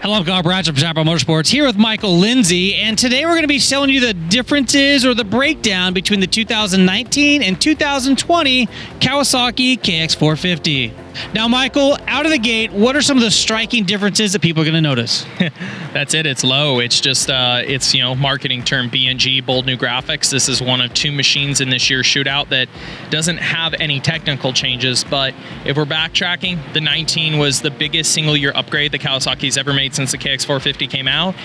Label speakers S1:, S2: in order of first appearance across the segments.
S1: Hello, I'm Kyle Bratcher from Chaparral Motorsports here with Michael Lindsay, and today we're going to be showing you the differences or the breakdown between the 2019 and 2020 Kawasaki KX450. Now, Michael, out of the gate, what are some of the striking differences that people are going to notice?
S2: That's it. It's low. It's just, it's, marketing term B&G, bold new graphics. This is one of two machines in this year's Shootout that doesn't have any technical changes. But if we're backtracking, the 19 was the biggest single year upgrade that Kawasaki's ever made since the KX450 came out.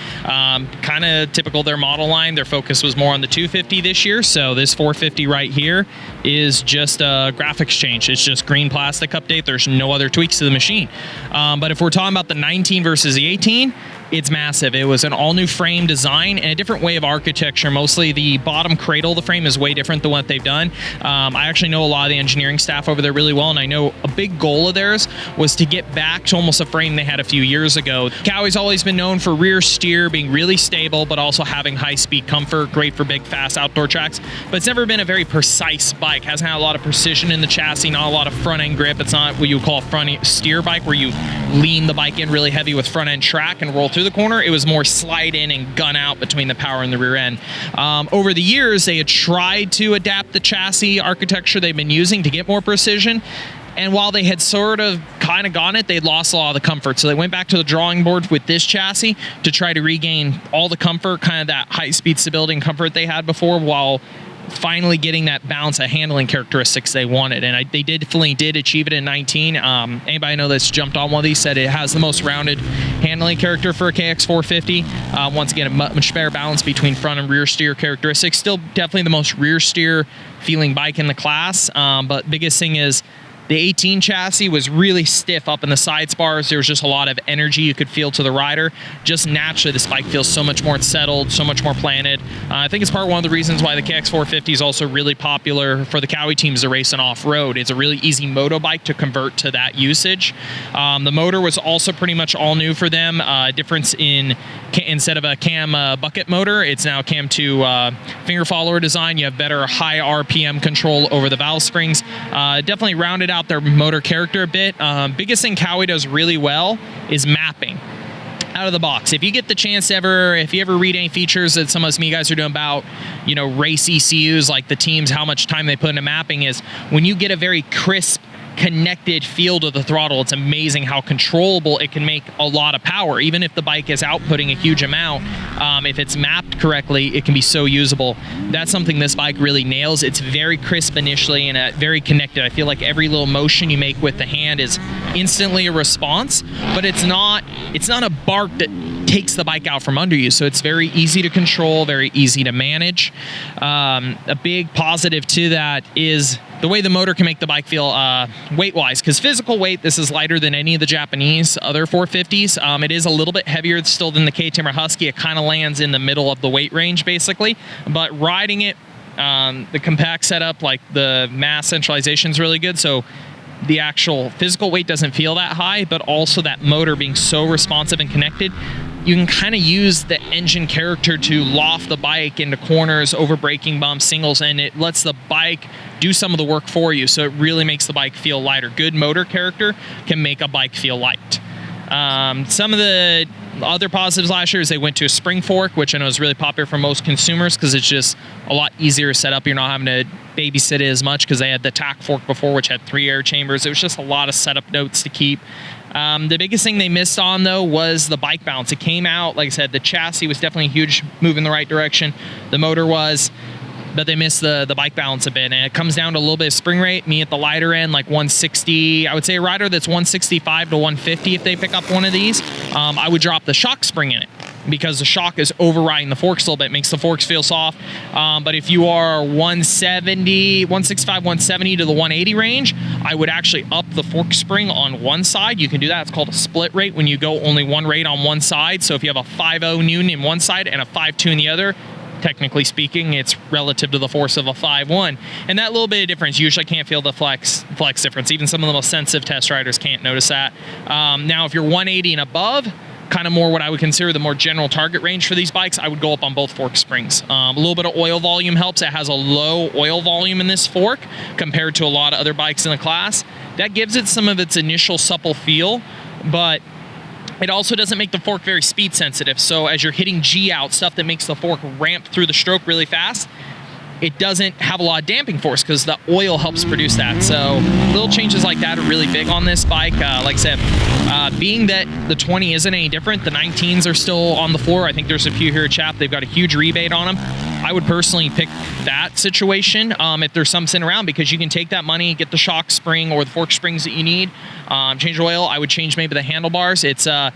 S2: Kind of typical of their model line. Their focus was more on the 250 this year. So this 450 right here is just a graphics change. It's just green plastic update. There's no other tweaks to the machine. But if we're talking about the 19 versus the 18, it's massive. It was an all-new frame design and a different way of architecture. Mostly the bottom cradle of the frame is way different than what they've done. I actually know a lot of the engineering staff over there really well, and I know a big goal of theirs was to get back to almost a frame they had a few years ago. Kawai's always been known for rear steer, being really stable, but also having high-speed comfort, great for big, fast outdoor tracks. But it's never been a very precise bike. Hasn't had a lot of precision in the chassis, not a lot of front-end grip. It's not what you would call a front steer bike, where you lean the bike in really heavy with front-end track and roll through the corner. It was more slide in and gun out between the power and the rear end. Over the years, they had tried to adapt the chassis architecture they've been using to get more precision. And while they had sort of kind of gotten it, they'd lost a lot of the comfort. So they went back to the drawing board with this chassis to try to regain all the comfort, kind of that high-speed stability and comfort they had before, while finally getting that balance of handling characteristics they wanted. And they definitely did achieve it in 19. Anybody I know that's jumped on one of these said it has the most rounded handling character for a KX450. Once again, a much better balance between front and rear steer characteristics. Still definitely the most rear steer feeling bike in the class. But biggest thing is the 18 chassis was really stiff up in the side spars. There was just a lot of energy you could feel to the rider. Just naturally, this bike feels so much more settled, so much more planted. I think it's one of the reasons why the KX450 is also really popular for the Kawi teams to race and off-road. It's a really easy moto bike to convert to that usage. The motor was also pretty much all new for them. Difference in, instead of a cam bucket motor, it's now cam to finger follower design. You have better high RPM control over the valve springs. Definitely rounded out their motor character a bit. Biggest thing Kawi does really well is mapping out of the box. If you get the chance to if you ever read any features that some of us me guys are doing about, race ECUs, like the teams, how much time they put into mapping, is when you get a very crisp, connected feel to the throttle, it's amazing how controllable it can make a lot of power. Even if the bike is outputting a huge amount, if it's mapped correctly, it can be so usable. That's something this bike really nails. It's very crisp initially and very connected. I feel like every little motion you make with the hand is instantly a response, but it's not a bark that takes the bike out from under you. So it's very easy to control, very easy to manage. A big positive to that is the way the motor can make the bike feel weight-wise, because physical weight, this is lighter than any of the Japanese other 450s. It is a little bit heavier still than the KTM or Husky. It kind of lands in the middle of the weight range, basically. But riding it, the compact setup, like the mass centralization is really good. So the actual physical weight doesn't feel that high, but also that motor being so responsive and connected, you can kind of use the engine character to loft the bike into corners, over braking bumps, singles, and it lets the bike do some of the work for you. So it really makes the bike feel lighter. Good motor character can make a bike feel light. Some of the other positives last year is they went to a spring fork, which I know is really popular for most consumers because it's just a lot easier to set up. You're not having to babysit it as much because they had the tack fork before, which had 3 air chambers. It was just a lot of setup notes to keep. The biggest thing they missed on, though, was the bike balance. It came out, like I said, the chassis was definitely a huge move in the right direction. The motor was, but they missed the bike balance a bit. And it comes down to a little bit of spring rate. Me at the lighter end, like 160. I would say a rider that's 165 to 150, if they pick up one of these, I would drop the shock spring in it, because the shock is overriding the forks a little bit, makes the forks feel soft. But if you are 165, 170 to the 180 range, I would actually up the fork spring on one side. You can do that. It's called a split rate, when you go only one rate on one side. So if you have a 5.0 Newton in one side and a 5.2 in the other, technically speaking, it's relative to the force of a 5.1. And that little bit of difference, usually can't feel the flex difference. Even some of the most sensitive test riders can't notice that. Now, if you're 180 and above, kind of more what I would consider the more general target range for these bikes, I would go up on both fork springs. A little bit of oil volume helps. It has a low oil volume in this fork compared to a lot of other bikes in the class. That gives it some of its initial supple feel, but It also doesn't make the fork very speed sensitive. So as you're hitting G out, stuff that makes the fork ramp through the stroke really fast, it doesn't have a lot of damping force because the oil helps produce that. So little changes like that are really big on this bike. Like I said, being that the 20 isn't any different, the 19s are still on the floor. I think there's a few here at Chap. They've got a huge rebate on them. I would personally pick that situation if there's some sitting around, because you can take that money, get the shock spring or the fork springs that you need, change oil. I would change maybe the handlebars. It's a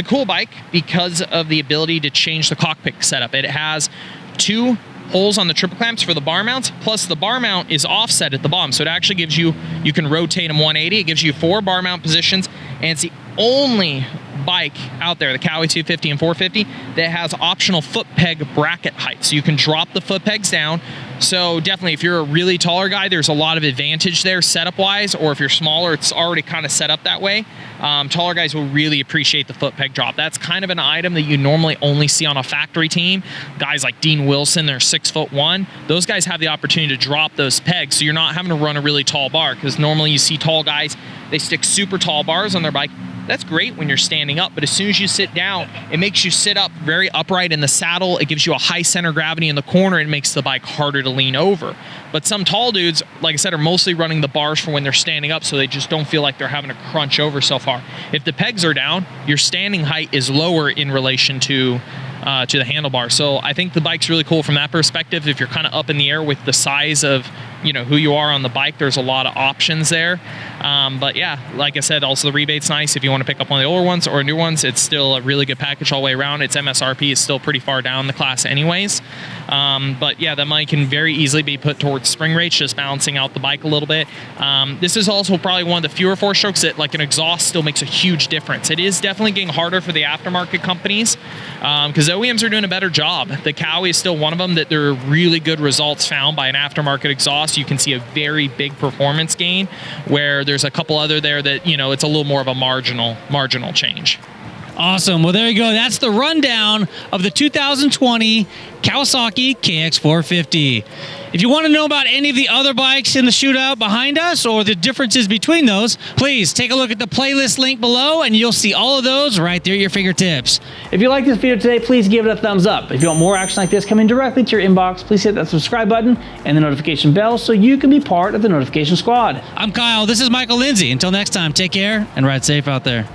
S2: cool bike because of the ability to change the cockpit setup. It has 2 holes on the triple clamps for the bar mounts, plus the bar mount is offset at the bottom, so it actually gives you can rotate them 180. It gives you 4 bar mount positions, and it's the only bike out there, the KX450 and 450, that has optional foot peg bracket height, so you can drop the foot pegs down. So definitely, if you're a really taller guy, there's a lot of advantage there setup wise, or if you're smaller, it's already kind of set up that way. Taller guys will really appreciate the foot peg drop. That's kind of an item that you normally only see on a factory team. Guys like Dean Wilson, they're 6'1". Those guys have the opportunity to drop those pegs, so you're not having to run a really tall bar, because normally you see tall guys, they stick super tall bars on their bike. That's great when you're standing up, but as soon as you sit down, it makes you sit up very upright in the saddle. It gives you a high center of gravity in the corner and makes the bike harder to lean over. But some tall dudes, like I said, are mostly running the bars for when they're standing up, so they just don't feel like they're having to crunch over so far. If the pegs are down, your standing height is lower in relation to the handlebar. So I think the bike's really cool from that perspective. If you're kind of up in the air with the size of who you are on the bike, there's a lot of options there. But yeah, like I said, also the rebate's nice. If you want to pick up one of the older ones or new ones, it's still a really good package all the way around. Its MSRP is still pretty far down the class anyways. But yeah, that money can very easily be put towards spring rates, just balancing out the bike a little bit. This is also probably one of the fewer 4-strokes that, like, an exhaust still makes a huge difference. It is definitely getting harder for the aftermarket companies, because OEMs are doing a better job. The Cowie is still one of them that there are really good results found by an aftermarket exhaust. You can see a very big performance gain, where there's a couple other there that, it's a little more of a marginal change.
S1: Awesome. Well, there you go. That's the rundown of the 2020 Kawasaki KX450. If you want to know about any of the other bikes in the shootout behind us, or the differences between those, please take a look at the playlist link below, and you'll see all of those right there at your fingertips. If you like this video today, please give it a thumbs up. If you want more action like this coming directly to your inbox, please hit that subscribe button and the notification bell so you can be part of the notification squad. I'm Kyle. This is Michael Lindsay. Until next time, take care and ride safe out there.